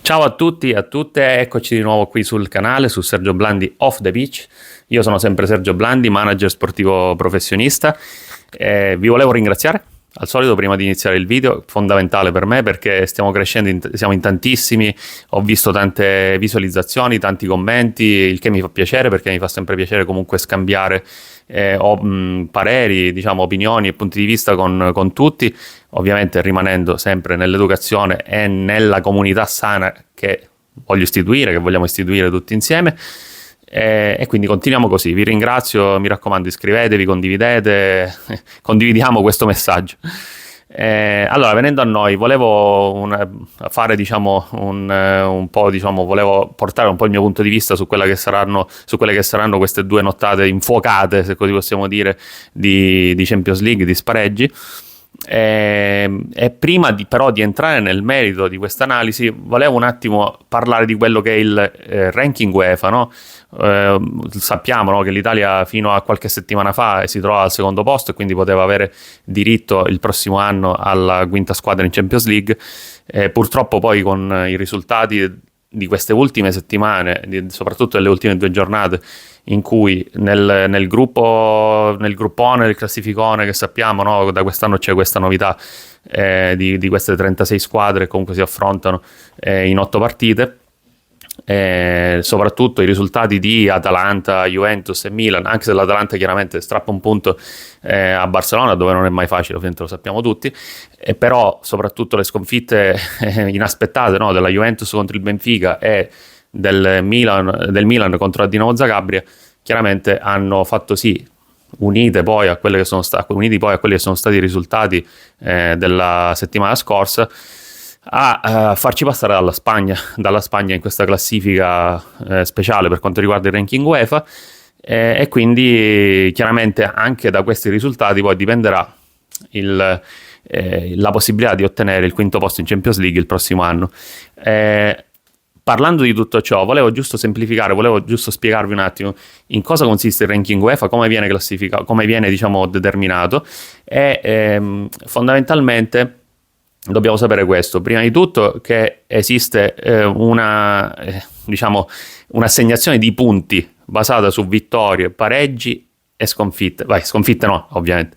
Ciao a tutti e a tutte, eccoci di nuovo qui sul canale, su Sergio Blandi Off the Pitch. Io sono sempre Sergio Blandi, manager sportivo professionista. Vi volevo ringraziare, al solito, prima di iniziare il video, fondamentale per me perché stiamo crescendo, siamo in tantissimi, ho visto tante visualizzazioni, tanti commenti, il che mi fa piacere perché mi fa sempre piacere comunque scambiare pareri, diciamo, opinioni e punti di vista con tutti, ovviamente rimanendo sempre nell'educazione e nella comunità sana che voglio istituire, che vogliamo istituire tutti insieme. E quindi continuiamo così. Vi ringrazio, mi raccomando, iscrivetevi, condividete, condividiamo questo messaggio. Allora, venendo a noi, volevo fare, diciamo, un po', diciamo, volevo portare un po' il mio punto di vista su quelle che saranno queste due nottate infuocate, se così possiamo dire, di Champions League, di spareggi. E prima però di entrare nel merito di questa analisi, volevo un attimo parlare di quello che è il ranking UEFA, no? Sappiamo, no, che l'Italia fino a qualche settimana fa si trovava al secondo posto e quindi poteva avere diritto il prossimo anno alla quinta squadra in Champions League. Purtroppo poi con i risultati di queste ultime settimane, soprattutto nelle ultime due giornate, in cui nel gruppone, nel classificone che sappiamo, no, da quest'anno c'è questa novità di queste 36 squadre che comunque si affrontano in 8 partite. Soprattutto i risultati di Atalanta, Juventus e Milan, anche se l'Atalanta chiaramente strappa un punto a Barcellona, dove non è mai facile, ovviamente lo sappiamo tutti, però soprattutto le sconfitte inaspettate, no, della Juventus contro il Benfica e del Milan contro la Dinamo Zagabria, chiaramente hanno fatto sì, uniti poi a quelli che sono stati i risultati della settimana scorsa, a farci passare dalla Spagna in questa classifica speciale per quanto riguarda il ranking UEFA, e quindi chiaramente anche da questi risultati poi dipenderà la possibilità di ottenere il quinto posto in Champions League il prossimo anno. Parlando di tutto ciò, volevo giusto semplificare, volevo giusto spiegarvi un attimo in cosa consiste il ranking UEFA, come viene classificato, come viene, diciamo, determinato, e fondamentalmente dobbiamo sapere questo. Prima di tutto che esiste diciamo, un'assegnazione di punti basata su vittorie, pareggi e sconfitte. Sconfitte no, ovviamente.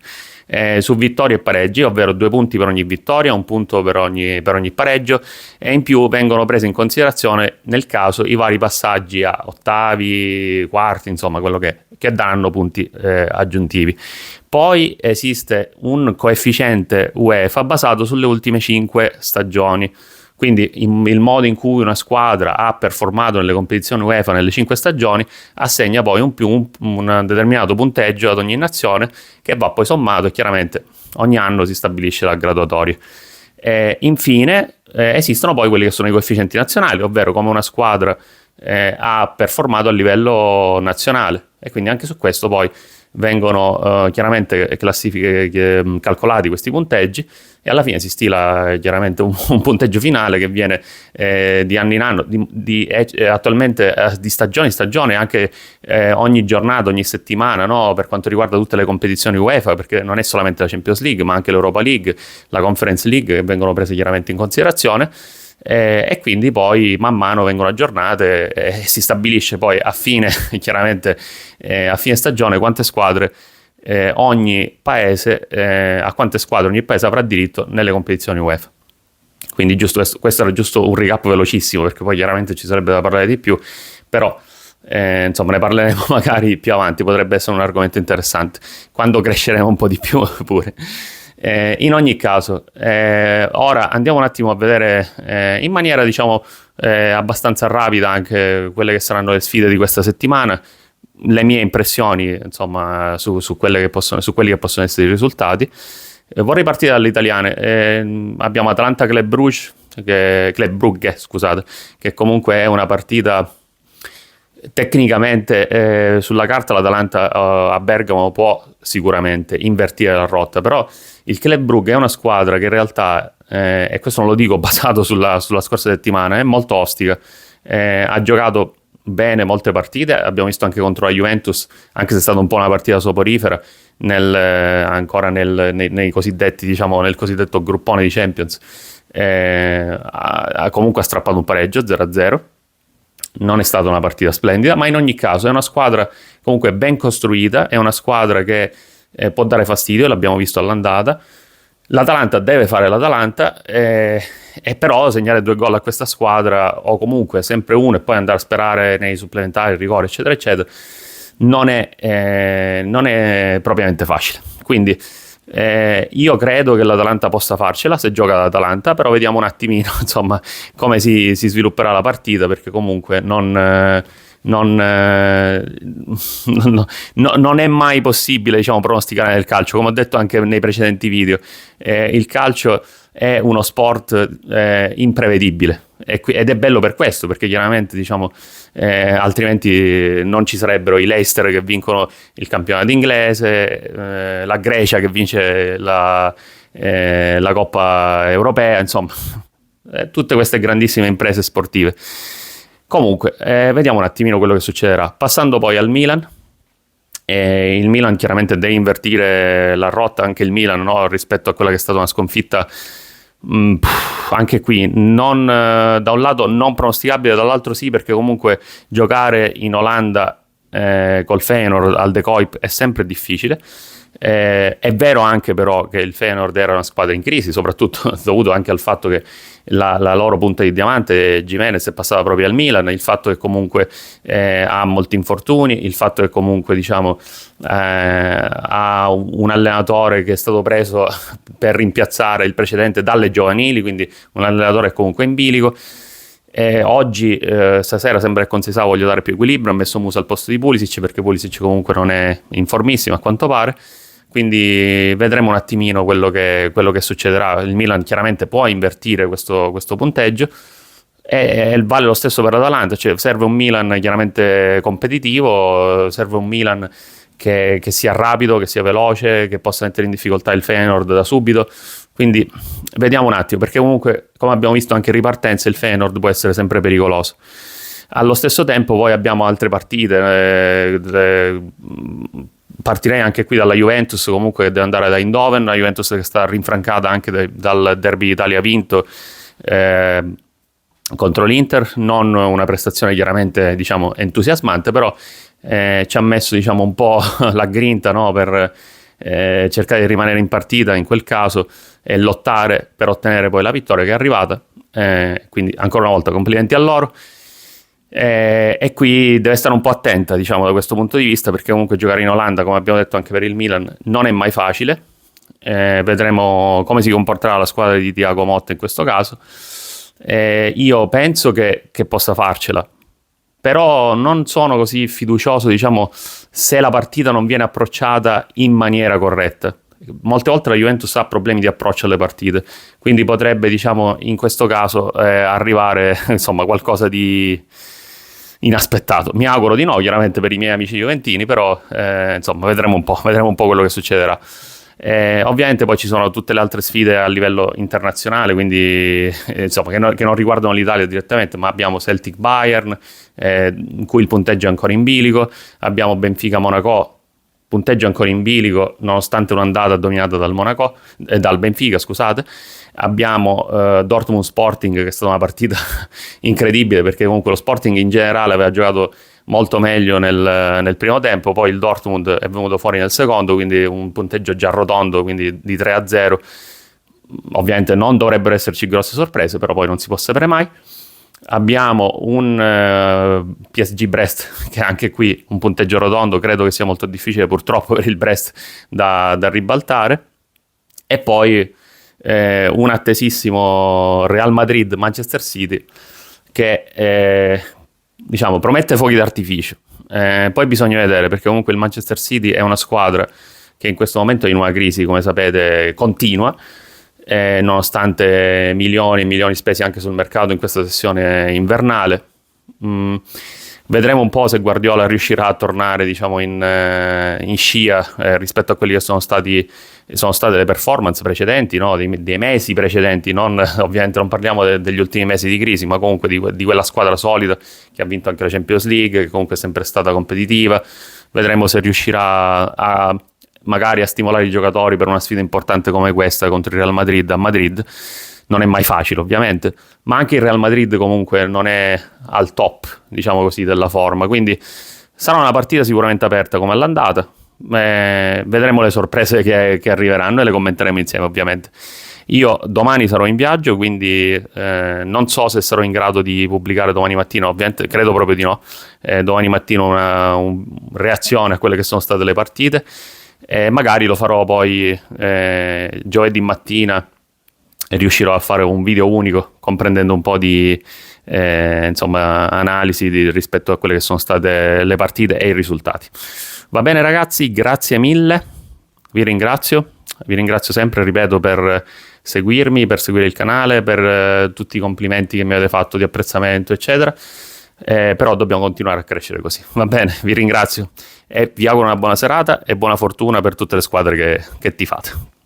Su vittorie e pareggi, ovvero 2 punti per ogni vittoria, 1 punto per ogni pareggio, e in più vengono prese in considerazione nel caso i vari passaggi a ottavi, quarti, insomma quello che danno punti aggiuntivi. Poi esiste un coefficiente UEFA basato sulle ultime 5 stagioni. Quindi il modo in cui una squadra ha performato nelle competizioni UEFA nelle 5 stagioni assegna poi un determinato punteggio ad ogni nazione, che va poi sommato e chiaramente ogni anno si stabilisce la graduatoria. Infine esistono poi quelli che sono i coefficienti nazionali, ovvero come una squadra ha performato a livello nazionale, e quindi anche su questo poi vengono chiaramente calcolati questi punteggi, e alla fine si stila chiaramente un punteggio finale che viene di anno in anno, attualmente di stagione in stagione, anche ogni giornata, ogni settimana, no? Per quanto riguarda tutte le competizioni UEFA, perché non è solamente la Champions League ma anche l'Europa League, la Conference League, che vengono prese chiaramente in considerazione. E quindi poi man mano vengono aggiornate e si stabilisce poi a fine stagione quante squadre ogni paese avrà diritto nelle competizioni UEFA. Quindi questo era giusto un recap velocissimo, perché poi chiaramente ci sarebbe da parlare di più, però insomma ne parleremo magari più avanti, potrebbe essere un argomento interessante quando cresceremo un po' di più pure. In ogni caso, ora andiamo un attimo a vedere in maniera, diciamo, abbastanza rapida anche quelle che saranno le sfide di questa settimana, le mie impressioni, insomma, su quelli che possono essere i risultati. Vorrei partire dalle italiane. Abbiamo Atalanta Club Brugge, scusate, che comunque è una partita. Tecnicamente sulla carta l'Atalanta a Bergamo può sicuramente invertire la rotta, però il Club Brugge è una squadra che in realtà, e questo non lo dico basato sulla scorsa settimana, è molto ostica, ha giocato bene molte partite, abbiamo visto anche contro la Juventus, anche se è stata un po' una partita soporifera nei cosiddetti, diciamo, nel cosiddetto gruppone di Champions. comunque ha strappato un pareggio 0-0. Non è stata una partita splendida, ma in ogni caso è una squadra comunque ben costruita, è una squadra che può dare fastidio, l'abbiamo visto all'andata. L'Atalanta deve fare l'Atalanta, e però segnare 2 gol a questa squadra, o comunque sempre uno e poi andare a sperare nei supplementari, rigore, eccetera, eccetera, non è propriamente facile. Quindi io credo che l'Atalanta possa farcela se gioca l'Atalanta, però vediamo un attimino insomma come si svilupperà la partita, perché comunque non, non è mai possibile, diciamo, pronosticare nel calcio, come ho detto anche nei precedenti video. Il calcio è uno sport imprevedibile, ed è bello per questo, perché chiaramente, diciamo, altrimenti non ci sarebbero i Leicester che vincono il campionato inglese, la Grecia che vince la Coppa Europea, insomma, tutte queste grandissime imprese sportive. Comunque, vediamo un attimino quello che succederà. Passando poi al Milan. Il Milan chiaramente deve invertire la rotta, anche il Milan, no? Rispetto a quella che è stata una sconfitta, anche qui non, da un lato non pronosticabile, dall'altro sì, perché comunque giocare in Olanda col Feyenoord al De Kuip è sempre difficile. È vero anche però che il Feyenoord era una squadra in crisi, soprattutto dovuto anche al fatto che la loro punta di diamante, Gimenez, è passata proprio al Milan, il fatto che comunque ha molti infortuni, il fatto che comunque, diciamo, ha un allenatore che è stato preso per rimpiazzare il precedente dalle giovanili, quindi un allenatore comunque in bilico. Oggi, stasera, sembra che con Seisao voglio dare più equilibrio, ha messo Musa al posto di Pulisic, perché Pulisic comunque non è in formissimo a quanto pare, quindi vedremo un attimino quello che succederà. Il Milan chiaramente può invertire questo punteggio, e vale lo stesso per l'Atalanta, cioè serve un Milan chiaramente competitivo, serve un Milan che sia rapido, che sia veloce, che possa mettere in difficoltà il Feyenoord da subito. Quindi vediamo un attimo, perché comunque, come abbiamo visto anche in ripartenza, il Feyenoord può essere sempre pericoloso. Allo stesso tempo poi abbiamo altre partite, partirei anche qui dalla Juventus, comunque, che deve andare da Eindhoven, la Juventus che sta rinfrancata anche dal derby d'Italia vinto contro l'Inter, non una prestazione chiaramente, diciamo, entusiasmante, però ci ha messo, diciamo, un po' la grinta, no, per cercare di rimanere in partita in quel caso e lottare per ottenere poi la vittoria che è arrivata. Quindi ancora una volta complimenti a loro. E qui deve stare un po' attenta, diciamo, da questo punto di vista, perché comunque giocare in Olanda, come abbiamo detto anche per il Milan, non è mai facile. Vedremo come si comporterà la squadra di Thiago Motta in questo caso. Io penso che possa farcela, però non sono così fiducioso, diciamo, se la partita non viene approcciata in maniera corretta. Molte volte la Juventus ha problemi di approccio alle partite, quindi potrebbe, diciamo, in questo caso arrivare, insomma, qualcosa di inaspettato. Mi auguro di no, chiaramente, per i miei amici juventini, però insomma, vedremo un po' quello che succederà. Ovviamente poi ci sono tutte le altre sfide a livello internazionale, quindi insomma, che non riguardano l'Italia direttamente, ma abbiamo Celtic Bayern, in cui il punteggio è ancora in bilico, abbiamo Benfica Monaco, punteggio ancora in bilico nonostante un'andata dominata dal Benfica, scusate. Abbiamo Dortmund Sporting, che è stata una partita incredibile, perché comunque lo Sporting in generale aveva giocato molto meglio nel primo tempo, poi il Dortmund è venuto fuori nel secondo, quindi un punteggio già rotondo, quindi di 3-0. Ovviamente non dovrebbero esserci grosse sorprese, però poi non si può sapere mai. Abbiamo un PSG Brest, che anche qui un punteggio rotondo, credo che sia molto difficile purtroppo per il Brest da ribaltare. E poi un attesissimo Real Madrid Manchester City, che diciamo promette fuochi d'artificio. Poi bisogna vedere, perché comunque il Manchester City è una squadra che in questo momento è in una crisi, come sapete, continua, nonostante milioni e milioni spesi anche sul mercato in questa sessione invernale. Vedremo un po' se Guardiola riuscirà a tornare, diciamo, in scia rispetto a quelli che sono state le performance precedenti, no? dei mesi precedenti, ovviamente non parliamo degli ultimi mesi di crisi, ma comunque di quella squadra solida che ha vinto anche la Champions League, che comunque è sempre stata competitiva. Vedremo se riuscirà magari a stimolare i giocatori per una sfida importante come questa contro il Real Madrid a Madrid. non è mai facile ovviamente, ma anche il Real Madrid comunque non è al top, diciamo così, della forma, quindi sarà una partita sicuramente aperta come all'andata. Vedremo le sorprese che arriveranno e le commenteremo insieme ovviamente. Io domani sarò in viaggio, quindi non so se sarò in grado di pubblicare domani mattina, ovviamente credo proprio di no. Domani mattina una reazione a quelle che sono state le partite, magari lo farò poi giovedì mattina e riuscirò a fare un video unico comprendendo un po' di insomma, analisi rispetto a quelle che sono state le partite e i risultati. Va bene ragazzi, grazie mille, vi ringrazio sempre, ripeto, per seguirmi, per seguire il canale, per tutti i complimenti che mi avete fatto di apprezzamento, eccetera. Però dobbiamo continuare a crescere così. Va bene, vi ringrazio e vi auguro una buona serata e buona fortuna per tutte le squadre che tifate.